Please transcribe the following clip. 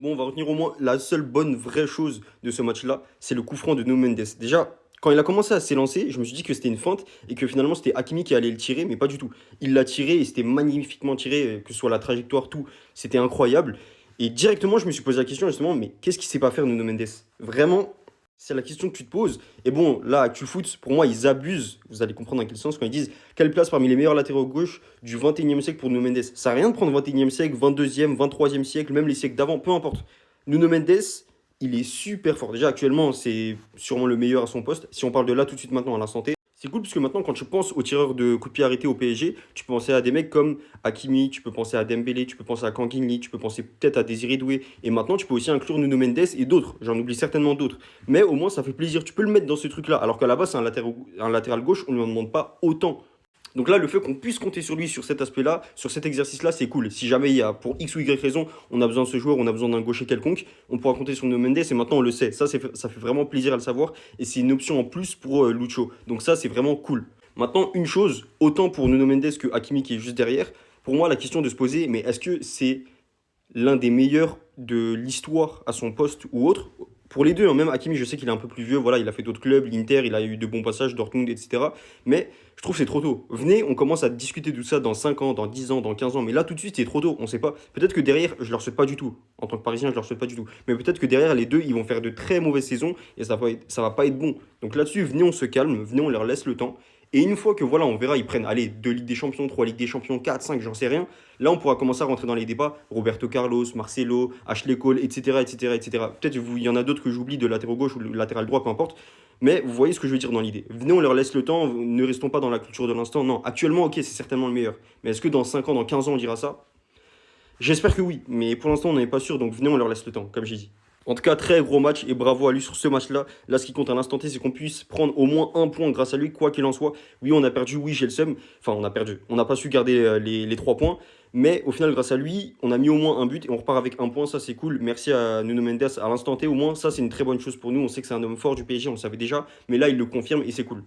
Bon, on va retenir au moins la seule bonne vraie chose de ce match-là, c'est le coup franc de Nuno Mendes. Déjà, quand il a commencé à s'élancer, je me suis dit que c'était une feinte et que finalement c'était Hakimi qui allait le tirer, mais pas du tout. Il l'a tiré et c'était magnifiquement tiré, que ce soit la trajectoire, tout, c'était incroyable. Et directement, je me suis posé la question justement, mais qu'est-ce qu'il sait pas faire Nuno Mendes? Vraiment, c'est la question que tu te poses. Et bon, là, ActuFoot, pour moi, ils abusent, vous allez comprendre dans quel sens, quand ils disent quelle place parmi les meilleurs latéraux gauche du 21e siècle pour Nuno Mendes. Ça n'a rien de prendre 21e siècle, 22e, 23e siècle, même les siècles d'avant, peu importe. Nuno Mendes, il est super fort. Déjà, actuellement, c'est sûrement le meilleur à son poste. Si on parle de là tout de suite maintenant à l'instant T, c'est cool parce que maintenant, quand tu penses aux tireurs de coups de pied arrêtés au PSG, tu peux penser à des mecs comme Hakimi, tu peux penser à Dembélé, tu peux penser à Kangin tu peux penser peut-être à Désiré Doué. Et maintenant, tu peux aussi inclure Nuno Mendes et d'autres. J'en oublie certainement d'autres. Mais au moins, ça fait plaisir. Tu peux le mettre dans ce truc-là. Alors qu'à la base, c'est un latéral gauche, on ne lui en demande pas autant. Donc là, le fait qu'on puisse compter sur lui sur cet aspect-là, sur cet exercice-là, c'est cool. Si jamais il y a, pour X ou Y raison, on a besoin de ce joueur, on a besoin d'un gaucher quelconque, on pourra compter sur Nuno Mendes et maintenant on le sait. Ça fait vraiment plaisir à le savoir et c'est une option en plus pour Lucho. Donc ça, c'est vraiment cool. Maintenant, une chose, autant pour Nuno Mendes que Hakimi qui est juste derrière, pour moi, la question de se poser, mais est-ce que c'est l'un des meilleurs de l'histoire à son poste ou autre? Pour les deux, hein, même Hakimi, je sais qu'il est un peu plus vieux, voilà, il a fait d'autres clubs, l'Inter, il a eu de bons passages, Dortmund, etc. Mais je trouve que c'est trop tôt. Venez, on commence à discuter de tout ça dans 5 ans, dans 10 ans, dans 15 ans. Mais là, tout de suite, c'est trop tôt. On sait pas. Peut-être que derrière, je leur souhaite pas du tout. En tant que Parisien, je leur souhaite pas du tout. Mais peut-être que derrière, les deux, ils vont faire de très mauvaises saisons et ça va pas être bon. Donc là-dessus, venez, on se calme, venez, on leur laisse le temps. Et une fois que voilà, on verra, ils prennent, allez, 2 Ligues des Champions, 3 Ligues des Champions, 4, 5, j'en sais rien. Là, on pourra commencer à rentrer dans les débats. Roberto Carlos, Marcelo, Ashley Cole, etc., etc., etc. Peut-être il y en a d'autres que j'oublie de latéral gauche ou de latéral droit, peu importe. Mais vous voyez ce que je veux dire dans l'idée. Venez, on leur laisse le temps, ne restons pas dans la culture de l'instant. Non, actuellement, ok, c'est certainement le meilleur. Mais est-ce que dans 5 ans, dans 15 ans, on dira ça? J'espère que oui, mais pour l'instant, on n'est pas sûr, donc venez, on leur laisse le temps, comme j'ai dit. En tout cas, très gros match et bravo à lui sur ce match-là. Là, ce qui compte à l'instant T, c'est qu'on puisse prendre au moins un point grâce à lui, quoi qu'il en soit. Oui, on a perdu, oui, j'ai le seum. Enfin, on a perdu. On n'a pas su garder les 3 points. Mais au final, grâce à lui, on a mis au moins un but et on repart avec un point. Ça, c'est cool. Merci à Nuno Mendes à l'instant T. Au moins, ça, c'est une très bonne chose pour nous. On sait que c'est un homme fort du PSG, on le savait déjà. Mais là, il le confirme et c'est cool.